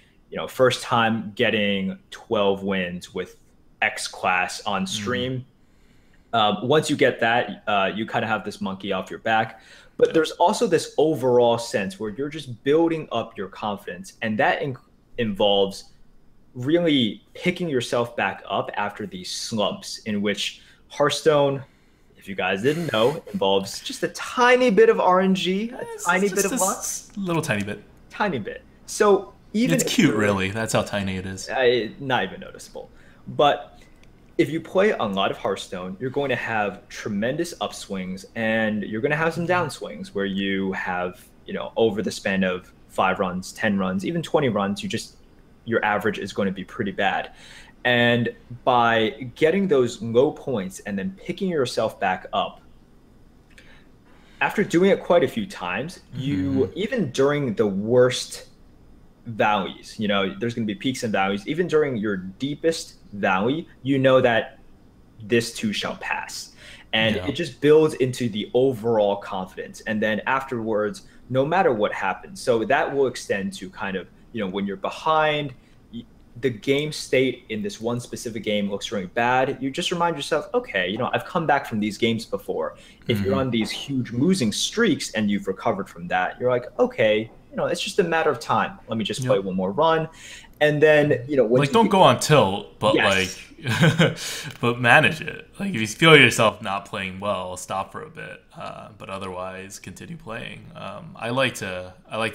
first time getting 12 wins with X class on stream. Once you get that, you kind of have this monkey off your back. But there's also this overall sense where you're just building up your confidence. And that involves really picking yourself back up after these slumps, in which Hearthstone, if you guys didn't know, involves just a tiny bit of RNG, a tiny bit of luck. Little tiny bit. Tiny bit. So even it's cute, really. That's how tiny it is. Not even noticeable. But if you play a lot of Hearthstone, you're going to have tremendous upswings and you're going to have some downswings where you have, over the span of 5 runs, 10 runs, even 20 runs, your average is going to be pretty bad. And by getting those low points and then picking yourself back up, after doing it quite a few times, you, even during the worst valleys, there's going to be peaks and valleys, even during your deepest valley, that this too shall pass. And it just builds into the overall confidence. And then afterwards, no matter what happens, so that will extend to kind of, when you're behind, the game state in this one specific game looks really bad, you just remind yourself, okay, I've come back from these games before. If you're on these huge losing streaks and you've recovered from that, you're like, okay, it's just a matter of time. Let me just play one more run. And then, when don't go on tilt, but but manage it. Like, if you feel yourself not playing well, stop for a bit. But otherwise, continue playing. I like to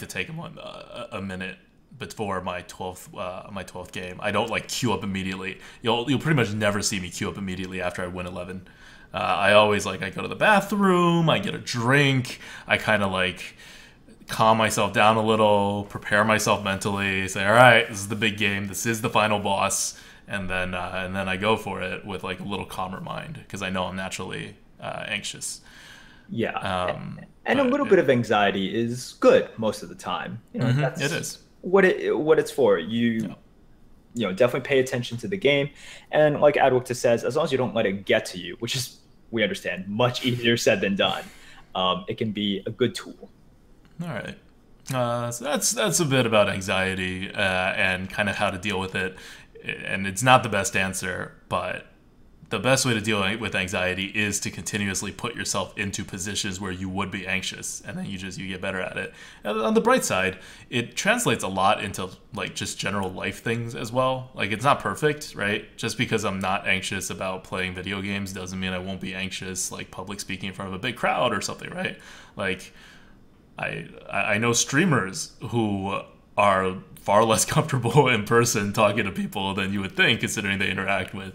take a minute before my 12th game. I don't like queue up immediately. You'll pretty much never see me queue up immediately after I win 11. I always I go to the bathroom, I get a drink, I kind of calm myself down a little, prepare myself mentally, say, all right, this is the big game, this is the final boss, and then I go for it with a little calmer mind, because I know I'm naturally anxious. Yeah, and a little bit of anxiety is good most of the time. That's it is what it's for. You definitely pay attention to the game, and like Adwicta says, as long as you don't let it get to you, which is, we understand, much easier said than done, it can be a good tool. All right. So that's a bit about anxiety and kind of how to deal with it. And it's not the best answer, but the best way to deal with anxiety is to continuously put yourself into positions where you would be anxious, and then you get better at it. And on the bright side, it translates a lot into just general life things as well. It's not perfect, right? Just because I'm not anxious about playing video games doesn't mean I won't be anxious public speaking in front of a big crowd or something, right? I know streamers who are far less comfortable in person talking to people than you would think, considering they interact with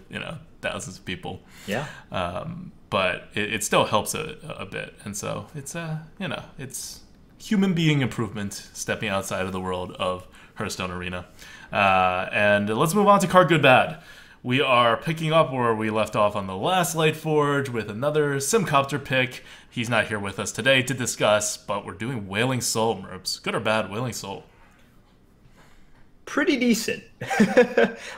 thousands of people. Yeah. But it still helps a bit, and so it's human being improvement, stepping outside of the world of Hearthstone Arena. And let's move on to card good bad. We are picking up where we left off on the last Lightforge with another Simcopter pick. He's not here with us today to discuss, but we're doing Wailing Soul, Merps. Good or bad, Wailing Soul? Pretty decent,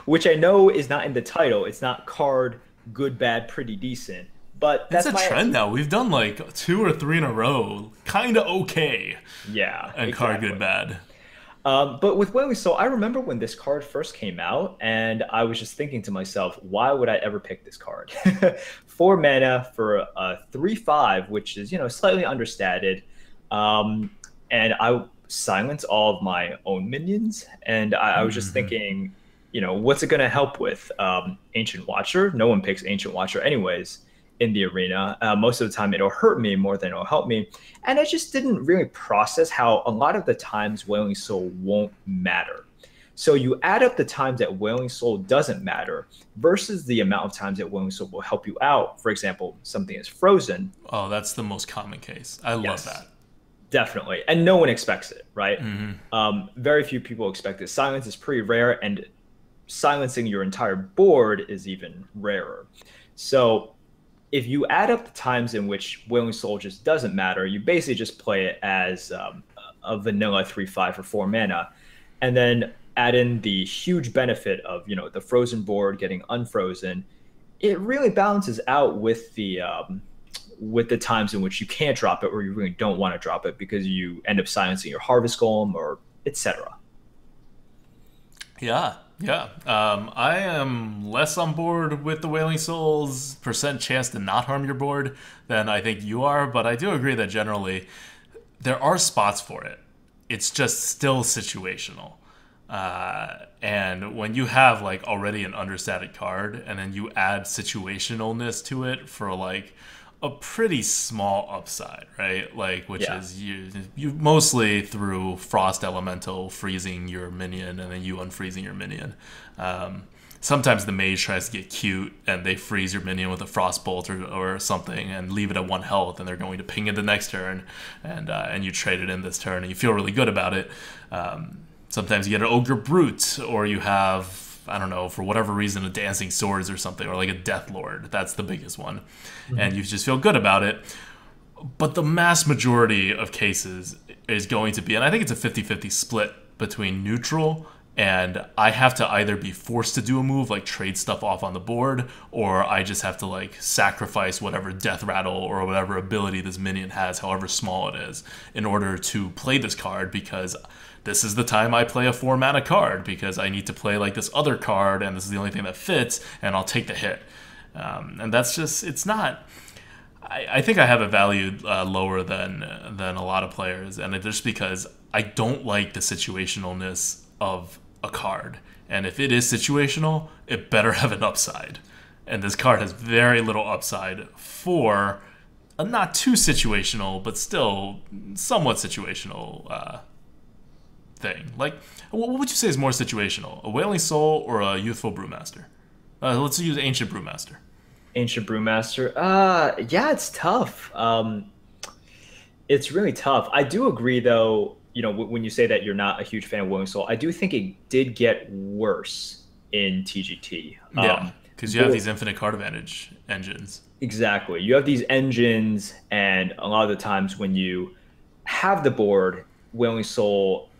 which I know is not in the title. It's not card good, bad, pretty decent. But that's a trend now. We've done like 2 or 3 in a row. Kind of okay. Yeah. And exactly. Card good, bad. But with Wailing Soul, I remember when this card first came out, and I was just thinking to myself, why would I ever pick this card? 4 mana for a 3/5, which is, slightly understated. And I silence all of my own minions, and I was just thinking, what's it going to help with? Ancient Watcher? No one picks Ancient Watcher anyways in the arena. Most of the time it'll hurt me more than it'll help me. And I just didn't really process how a lot of the times Wailing Soul won't matter. So you add up the times that Wailing Soul doesn't matter versus the amount of times that Wailing Soul will help you out. For example, something is frozen. Oh, that's the most common case. I love that. Definitely. And no one expects it, right? Very few people expect it. Silence is pretty rare, and silencing your entire board is even rarer. So if you add up the times in which Wailing Soul just doesn't matter, you basically just play it as a vanilla 3/5 for 4 mana, and then add in the huge benefit of the frozen board getting unfrozen. It really balances out with the times in which you can't drop it or you really don't want to drop it because you end up silencing your Harvest Golem or etc. Yeah. I am less on board with the Wailing Soul's percent chance to not harm your board than I think you are, but I do agree that generally there are spots for it. It's just still situational. And when you have like already an understated card and then you add situationalness to it for like a pretty small upside, right? Like, which is you mostly through Frost Elemental freezing your minion and then you unfreezing your minion. Sometimes the mage tries to get cute and they freeze your minion with a Frostbolt or something and leave it at 1 health, and they're going to ping it the next turn, and you trade it in this turn and you feel really good about it. Sometimes you get an Ogre Brute, or you have, I don't know, for whatever reason, a Dancing Swords or something, or like a Death Lord. That's the biggest one. And you just feel good about it. But the mass majority of cases is going to be, and I think it's a 50-50 split between neutral and I have to either be forced to do a move, like trade stuff off on the board, or I just have to like sacrifice whatever death rattle or whatever ability this minion has, however small it is, in order to play this card, because this is the time I play a 4 mana card because I need to play like this other card and this is the only thing that fits, and I'll take the hit. And that's just, it's not, I think I have it valued lower than a lot of players, and it's just because I don't like the situationalness of a card. And if it is situational, it better have an upside. And this card has very little upside for a not too situational, but still somewhat situational thing. Like, what would you say is more situational? A Wailing Soul or a Youthful Brewmaster? Let's use Ancient Brewmaster. Ancient Brewmaster. Yeah, it's tough. It's really tough. I do agree, though, when you say that you're not a huge fan of Wailing Soul, I do think it did get worse in TGT. Yeah, because you have these infinite card advantage engines. Exactly. You have these engines, and a lot of the times when you have the board, Wailing Soul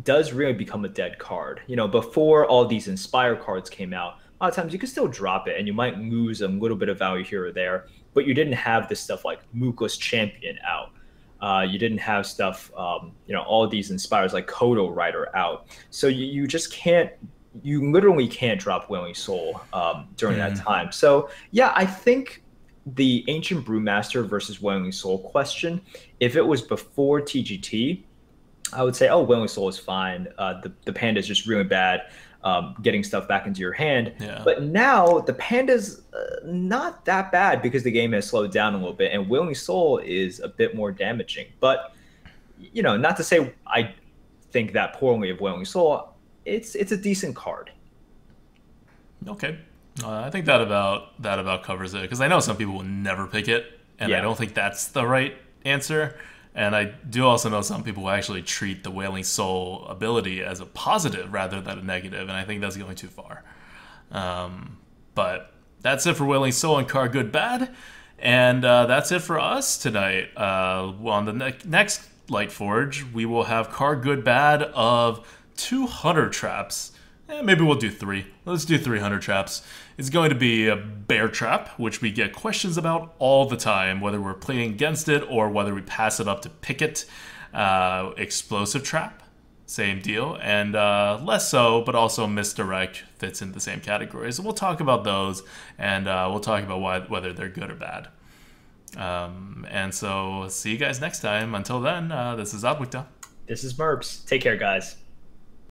does really become a dead card. Before all these Inspire cards came out, a lot of times you could still drop it and you might lose a little bit of value here or there, but you didn't have this stuff like Mookless Champion out. You didn't have stuff, all of these Inspires like Kodo Rider out. So you just can't, you literally can't drop Wailing Soul during that time. So yeah, I think the Ancient Brewmaster versus Wailing Soul question, if it was before TGT, I would say, oh, Wailing Soul is fine. The Panda is just really bad. Getting stuff back into your hand. Yeah. But now the Panda's not that bad because the game has slowed down a little bit, and Wailing Soul is a bit more damaging. But, not to say I think that poorly of Wailing Soul, it's a decent card. Okay. I think that about covers it, because I know some people will never pick it, and I don't think that's the right answer. And I do also know some people who actually treat the Wailing Soul ability as a positive rather than a negative, and I think that's going too far. But that's it for Wailing Soul and Card Good Bad. And that's it for us tonight. On the next Lightforge, we will have Card Good Bad of 200 traps. Maybe we'll do 3. Let's do 300 traps. It's going to be a bear trap, which we get questions about all the time, whether we're playing against it or whether we pass it up to pick it. Explosive trap, same deal. And less so, but also misdirect fits in the same category. So we'll talk about those, and we'll talk about whether they're good or bad. And so see you guys next time. Until then, this is Abwikta. This is Merps. Take care, guys.